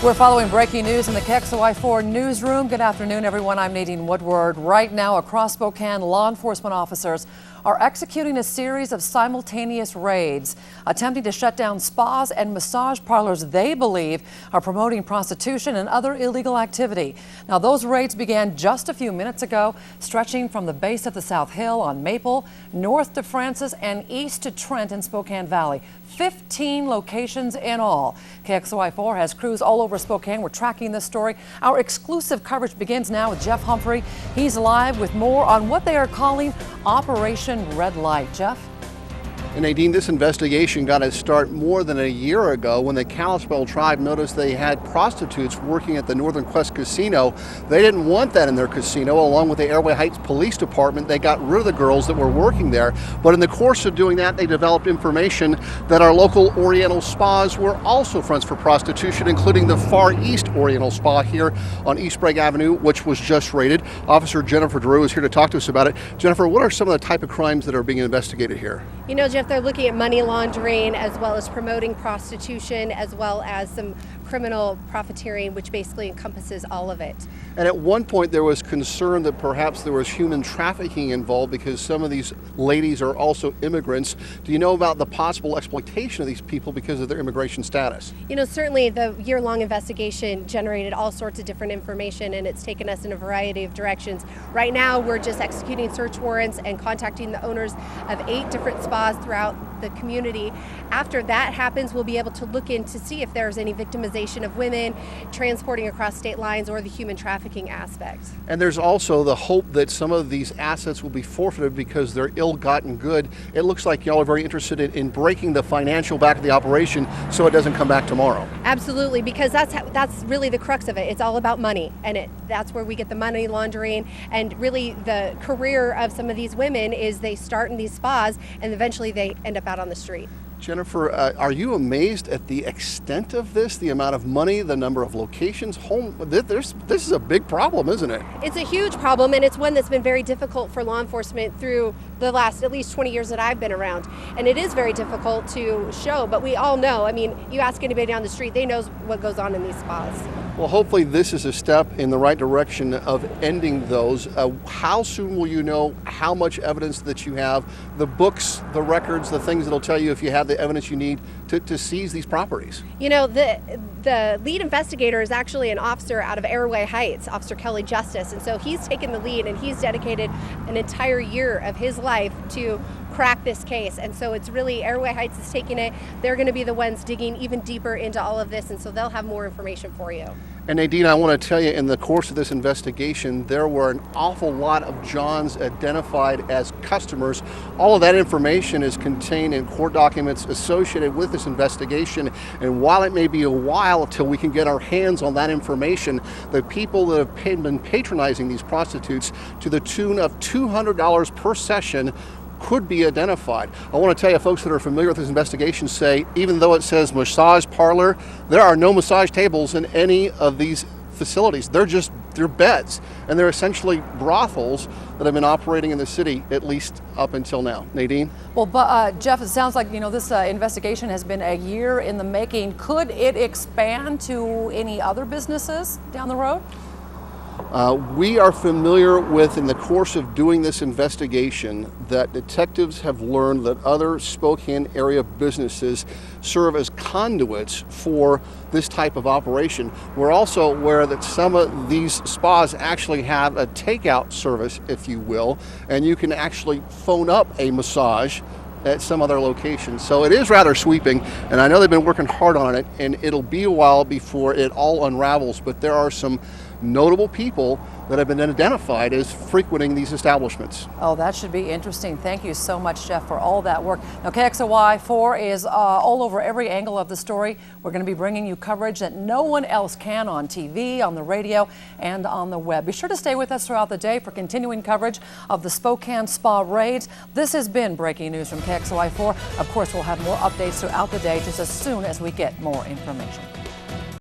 We're following breaking news in the KXLY4 newsroom. Good afternoon, everyone. I'm Nadine Woodward. Right now, across Spokane, law enforcement officers are executing a series of simultaneous raids, attempting to shut down spas and massage parlors they believe are promoting prostitution and other illegal activity. Now, those raids began just a few minutes ago, stretching from the base of the South Hill on Maple, north to Francis, and east to Trent in Spokane Valley. 15 locations in all. KXLY4 has crews all over Spokane. We're tracking this story. Our exclusive coverage begins now with Jeff Humphrey. He's live with more on what they are calling Operation Red Light. Jeff? And Nadine, this investigation got its start more than a year ago when the Kalispell tribe noticed they had prostitutes working at the Northern Quest Casino. They didn't want that in their casino. Along with the Airway Heights Police Department, they got rid of the girls that were working there. But in the course of doing that, they developed information that our local Oriental spas were also fronts for prostitution, including the Far East Oriental Spa here on East Sprague Avenue, which was just raided. Officer Jennifer Drew is here to talk to us about it. Jennifer, what are some of the type of crimes that are being investigated here? You know, Jeff, they're looking at money laundering as well as promoting prostitution, as well as some criminal profiteering, which basically encompasses all of it. And at one point there was concern that perhaps there was human trafficking involved because some of these ladies are also immigrants. Do you know about the possible exploitation of these people because of their immigration status? You know, certainly the year-long investigation generated all sorts of different information, and it's taken us in a variety of directions. Right now we're just executing search warrants and contacting the owners of 8 different spas throughout the community. After that happens, we'll be able to look in to see if there's any victimization of women, transporting across state lines, or the human trafficking aspect. And there's also the hope that some of these assets will be forfeited because they're ill-gotten good. It looks like y'all are very interested in breaking the financial back of the operation so it doesn't come back tomorrow. Absolutely, because that's really the crux of it. It's all about money, and that's where we get the money laundering, and really the career of some of these women is they start in these spas and eventually they end up out on the street. Jennifer, are you amazed at the extent of this, the amount of money, the number of locations? This is a big problem, isn't it? It's a huge problem, and it's one that's been very difficult for law enforcement through the last at least 20 years that I've been around. And it is very difficult to show, but we all know. I mean, you ask anybody on the street, they know what goes on in these spas. Well, hopefully this is a step in the right direction of ending those. How soon will you know how much evidence that you have, the books, the records, the things that'll tell you if you have the evidence you need to seize these properties? You know, the lead investigator is actually an officer out of Airway Heights, Officer Kelly Justice, and so he's taken the lead and he's dedicated an entire year of his life to crack this case. And so it's really Airway Heights is taking it. They're going to be the ones digging even deeper into all of this, and so they'll have more information for you. And Nadine, I want to tell you, in the course of this investigation, there were an awful lot of Johns identified as customers. All of that information is contained in court documents associated with this investigation. And while it may be a while till we can get our hands on that information, the people that have been patronizing these prostitutes to the tune of $200 per session could be identified. I want to tell you, folks that are familiar with this investigation say, even though it says massage parlor, there are no massage tables in any of these facilities. They're beds, and they're essentially brothels that have been operating in the city, at least up until now. Nadine? Well, but Jeff, it sounds like, you know, this investigation has been a year in the making. Could it expand to any other businesses down the road? We are familiar with, in the course of doing this investigation, that detectives have learned that other Spokane area businesses serve as conduits for this type of operation. We're also aware that some of these spas actually have a takeout service, if you will, and you can actually phone up a massage at some other location. So it is rather sweeping, and I know they've been working hard on it, and it'll be a while before it all unravels, but there are some notable people that have been identified as frequenting these establishments. Oh, that should be interesting. Thank you so much, Jeff, for all that work. Now, KXLY4 is all over every angle of the story. We're going to be bringing you coverage that no one else can on TV, on the radio, and on the web. Be sure to stay with us throughout the day for continuing coverage of the Spokane spa raids. This has been breaking news from KXLY4. Of course, we'll have more updates throughout the day just as soon as we get more information.